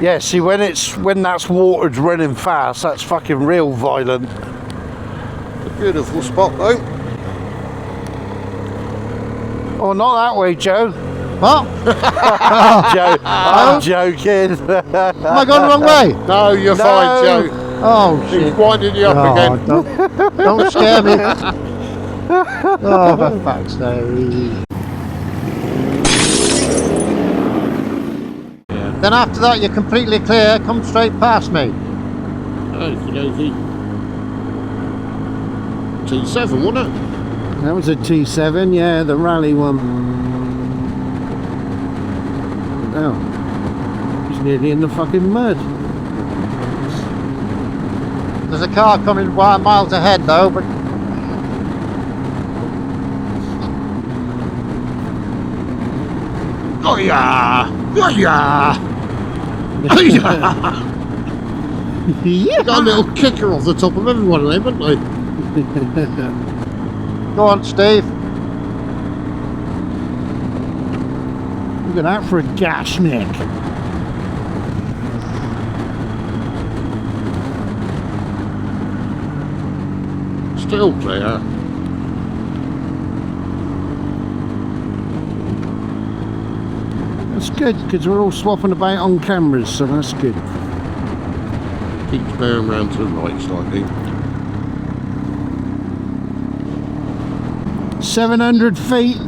Yeah, see, when that's water's running fast, that's fucking real violent. A beautiful spot though. Oh, not that way, Joe. What? Joe, I'm joking. Am I going the wrong way? No, you're fine, Joe. Oh shit. He's winding you up again. Don't scare me. Oh, for fuck's sake. Then after that you're completely clear, come straight past me. Okie dokie. T7, wasn't it? That was a T7, yeah, the rally one. Oh, he's nearly in the fucking mud. There's a car coming miles ahead though, but Oh yeah! Oh yeah! Yeah. Got a little kicker off the top of every one of them, haven't they? go on, Steve. Look at that for a gas nick. Still clear. That's good, because we're all swapping about on cameras, so that's good. Keeps bearing round to the right slightly. 700 feet,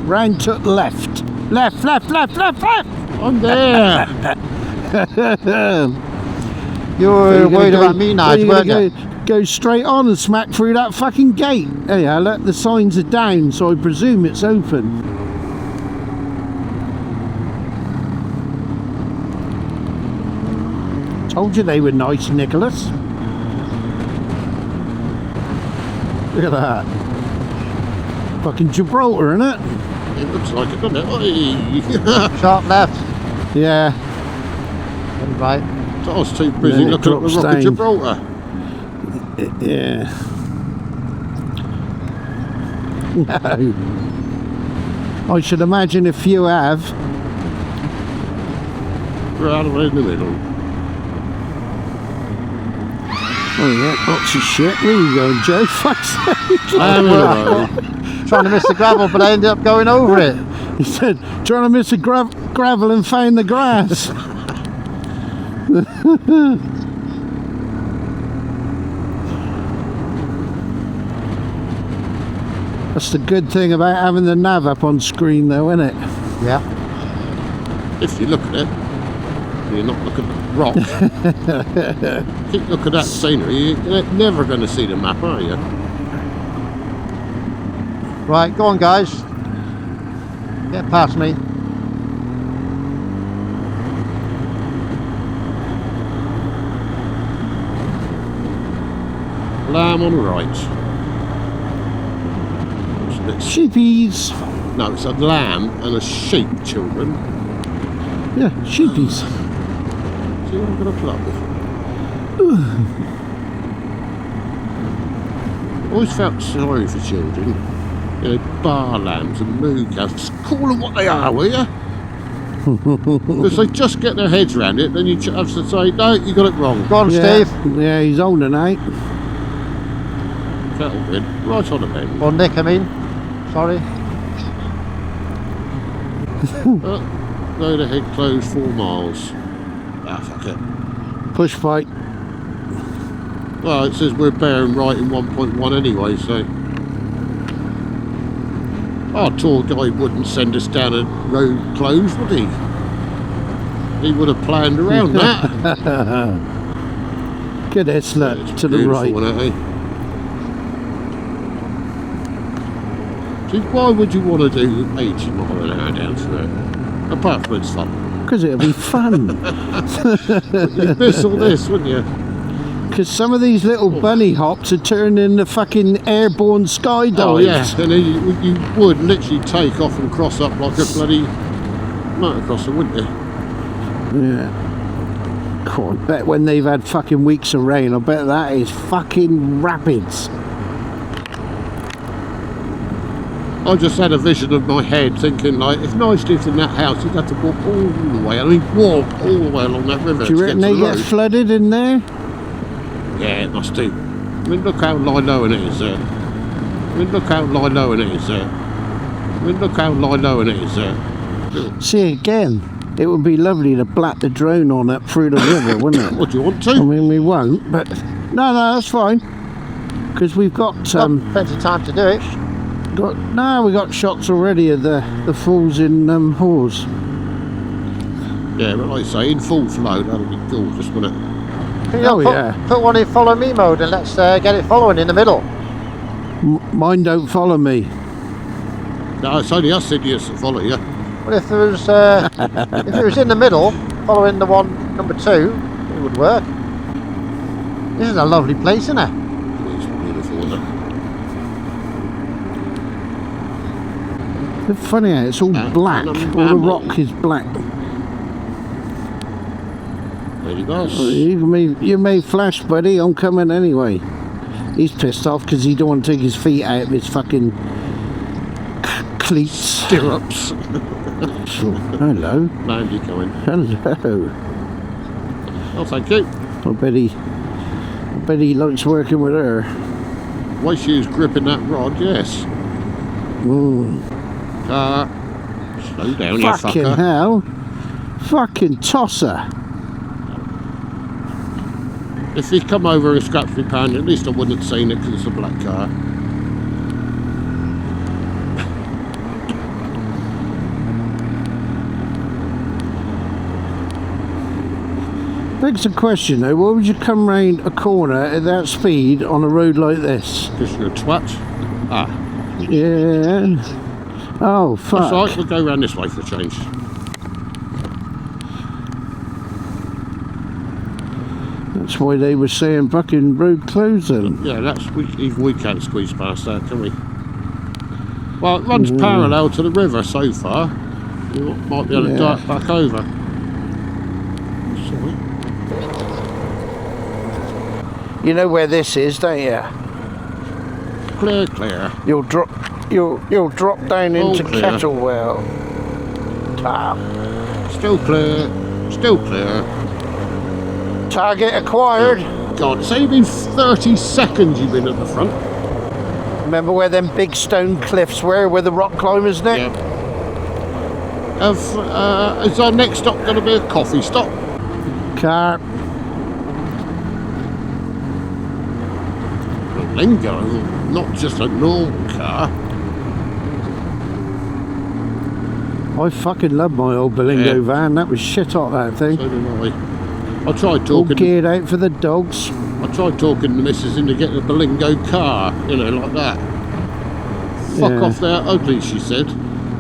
round to the left. Left. I'm there! You were worried about me now, weren't you? Go straight on and smack through that fucking gate. Yeah, look, the signs are down, so I presume it's open. Told you they were nice, Nicholas. Look at that. Fucking Gibraltar, isn't it? It looks like it, doesn't it? Oi. Sharp left. Yeah. And right. I was too busy Then it looking at the drops Rock of down. Gibraltar. Yeah. No. I should imagine if you have. Right in the middle. Oh yeah, lots of shit. Where you going, Joe? Fuck's sake. I'm in the road. Trying to miss the gravel, but I ended up going over it. He said, trying to miss a gravel and found the grass. That's the good thing about having the nav up on screen though, isn't it? Yeah. If you look at it, you're not looking at the rock. Keep looking at that scenery, you're never going to see the map, are you? Right, go on guys. Get past me. Lamb on the right. Sheepies. No, it's a lamb and a sheep, children. Yeah, sheepies. See what I'm going to pull up with? Always felt sorry for children. You know, bar lambs and moo cows. Call them what they are, will you? Because they just get their heads around it, then you have to say, no, you got it wrong. Go on, Yeah, Steve. yeah, he's older now. That'll win. Right on the bend. Or Nick, I mean. Sorry. Road ahead closed 4 miles. Ah, fuck it. Push bike. Well, it says we're bearing right in 1.1 anyway, so... Our tour guide wouldn't send us down a road closed, would he? He would have planned around that. Get this, look, It's to the right. beautiful, isn't it, eh? See, why would you want to do 80 mile an hour down to there? Apart from it's fun. Because it'll be fun. You'd miss all this, wouldn't you? Because some of these little bunny hops are turned into fucking airborne skydives. Oh yeah, and then you would literally take off and cross up like a bloody motocrosser, wouldn't you? Yeah. God, I bet when they've had fucking weeks of rain, I bet that is fucking rapids. I I just had a vision of my head thinking, like, if Nige lived in that house, he'd have to walk all the way. I mean, walk all the way along that river. Do you reckon they get flooded in there? Yeah, it must do. I mean, look how low it is there. I mean, look how low it is there. I mean, look how low it is there. See, again, it would be lovely to black the drone on up through the river, wouldn't it? What, do you want to? I mean, we won't, but... No, that's fine. Because we've got... plenty of time to do it. We got shots already of the falls in Hawes. Yeah, but like I say, in full flow, that'll be gorgeous, wouldn't it? Put one in follow me mode and let's get it following in the middle. Mine don't follow me. No, it's only us idiots that follow you. Well, if there was if it was in the middle, following the one number 2, it would work. This is a lovely place, isn't it? It's beautiful, isn't it? It's funny how it's all black. All the rock is black. There he goes. You may flash, buddy. I'm coming anyway. He's pissed off because he don't want to take his feet out of his fucking cleats. Stirrups. Hello. Mandy coming. Hello. Oh, thank you. I bet he likes working with her. Why she was gripping that rod, yes. Slow down, you fucker. Fucking hell. Fucking tosser. If he'd come over and scratched me pan, at least I wouldn't have seen it because it's a black car. Begs the question though, why would you come round a corner at that speed on a road like this? Because you're a twat. Yeah. Oh, fuck. That's right, we'll go round this way for a change. That's why they were saying fucking road closing. Yeah, even we can't squeeze past that, can we? Well, it runs parallel to the river so far. You might be able to dart back over. Sorry. You know where this is, don't you? Clear. You'll drop down into Kettlewell. Still clear. Target acquired. Oh, God, it's only been 30 seconds you've been at the front. Remember where them big stone cliffs were, where the rock climbers neck? Yeah. Is our next stop going to be a coffee stop? Car. Lingo, not just a normal car. I fucking love my old Bilingo van. That was shit hot, that thing. So did I tried talking. All geared out for the dogs. I tried talking the missus into getting a Bilingo car, you know, like that. Fuck off, they're ugly, she said.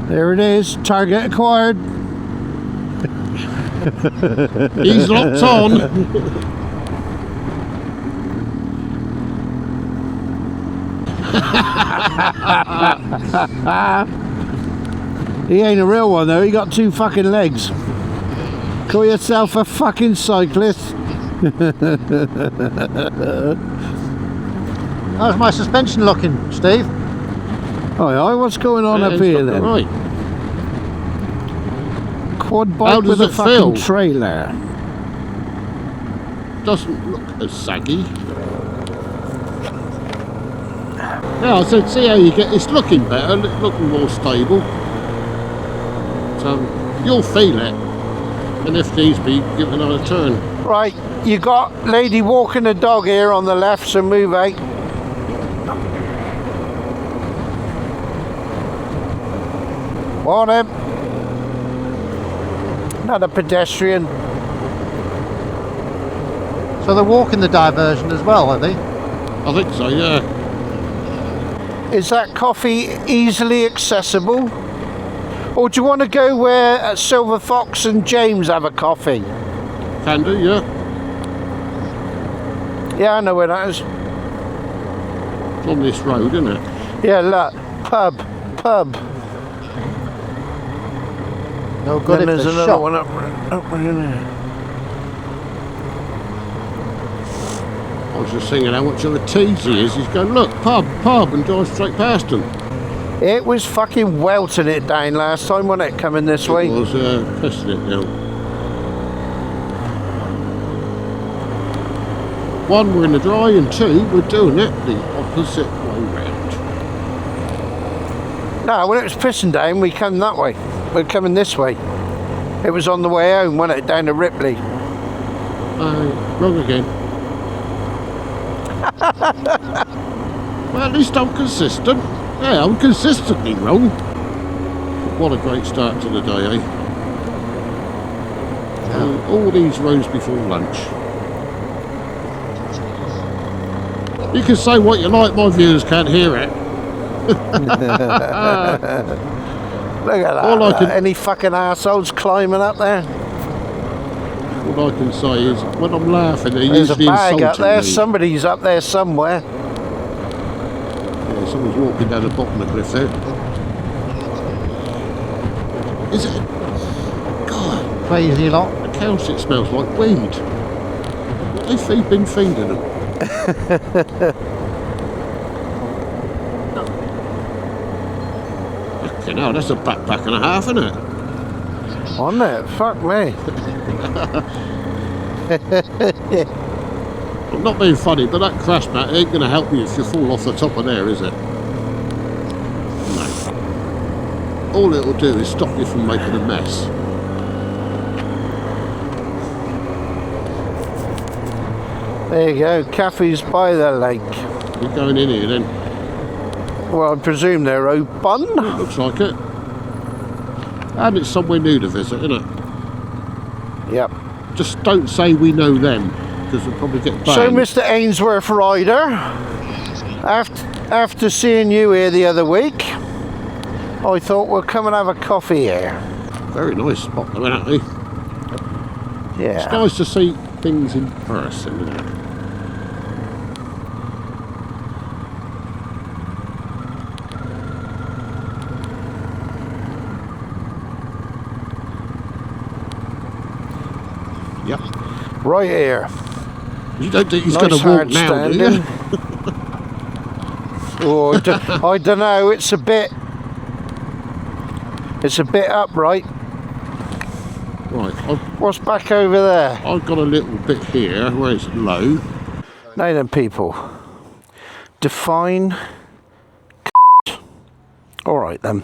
There it is. Target acquired. He's locked on. He ain't a real one though, he got 2 fucking legs. Call yourself a fucking cyclist. How's my suspension looking, Steve? Oh, what's going on up here then? Right. Quad bike with a fucking trailer. Doesn't look as saggy. Yeah, I said, see how you get. It's looking better, looking more stable. So you'll feel it, and if needs be, give another turn. Right, you got lady walking a dog here on the left, so move out. On him. Not a pedestrian. So they're walking the diversion as well, are they? I think so, yeah. Is that coffee easily accessible? Or do you want to go where Silver Fox and James have a coffee? Can do, yeah. Yeah, I know where that is. It's on this road, isn't it? Yeah, look. Pub. No good Then if there's the another shop. one up in there. I was just thinking how much of a tease he is. He's going, look, pub, and drive straight past him. It was fucking welting it down last time, wasn't it, coming this way? It was pressing it down. One, we're in the dry, and two, we're doing it the opposite way round. No, when it was pissing down, we come that way. We're coming this way. It was on the way home, wasn't it, down to Ripley? Wrong again. Well, at least I'm consistent. Yeah, I'm consistently wrong. What a great start to the day, eh? All these rows before lunch. You can say what you like, my viewers can't hear it. Look at that. Any fucking arseholes climbing up there? All I can say is, when I'm laughing, they're There's a usually bag insulting up there. me. Somebody's up there somewhere. Yeah, someone's walking down the bottom of the cliff there. Is it? God, Crazy lot. the house, it smells like weed. What they've been feeding them? Fucking hell, that's a backpack and a half, isn't it? On it? Fuck me. I'm not being funny, but that crash mat ain't going to help you if you fall off the top of there, is it? No. All it'll do is stop you from making a mess. There you go. Cafes by the lake. We're going in here then. Well, I presume they're open. Looks like it. And it's somewhere new to visit, isn't it? Yep. Just don't say we know them, because we'll probably get banned. So, Mr. Ainsworth Rider, after seeing you here the other week, I thought we'll come and have a coffee here. Very nice spot though, isn't it? Yeah. It's nice to see things in person, isn't it? Yep. Right here. You don't think he's Nice going to walk hard now, do you? standing. Oh, I don't know. It's a bit upright. Right, What's back over there? I've got a little bit here where it's low. Now then, people. Define. All right then.